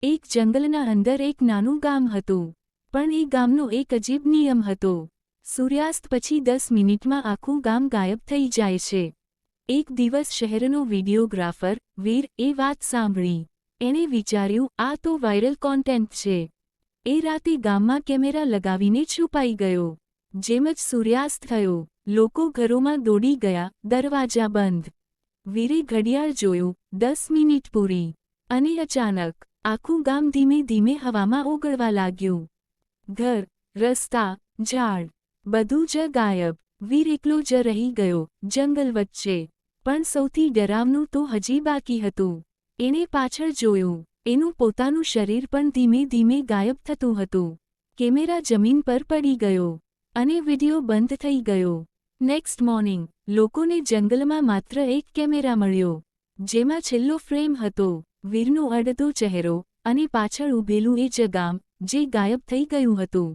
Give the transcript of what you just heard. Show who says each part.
Speaker 1: એક જંગલના અંદર એક નાનું ગામ હતું, પણ એ ગામનો એક અજીબ નિયમ હતો. સૂર્યાસ્ત પછી 10 મિનિટમાં આખું ગામ ગાયબ થઈ જાય છે. એક દિવસ શહેરનો વિડિયોગ્રાફર વીર એ વાત સાંભળી. એણે વિચાર્યું, આ તો વાયરલ કોન્ટેન્ટ છે. એ રાતે ગામમાં કેમેરા લગાવીને છુપાઈ ગયો. જેમ જ સૂર્યાસ્ત થયો, લોકો ઘરોમાં દોડી ગયા, દરવાજા બંધ. વીરે ઘડિયાળ જોયું, 10 મિનિટ પૂરી. અને અચાનક આખું ગામ ધીમે ધીમે હવામાં ઓગળવા લાગ્યું. ઘર, રસ્તા, ઝાડ, બધું જ ગાયબ. વીર એકલો જ રહી ગયો, જંગલ વચ્ચે. પણ સૌથી ડરાવનું તો હજી બાકી હતું. એણે પાછળ જોયું. એનું પોતાનું શરીર પણ ધીમે ધીમે ગાયબ થતું હતું. કેમેરા જમીન પર પડી ગયો. અને વિડિયો બંધ થઈ ગયો. નેક્સ્ટ મોર્નિંગ, લોકોને જંગલમાં માત્ર એક કેમેરા મળ્યો, જેમાં છેલ્લો ફ્રેમ હતો વીરનો અડધો ચહેરો, અને પાછળ ઊભેલું એ જ ગામ, જે ગાયબ થઈ ગયું હતું.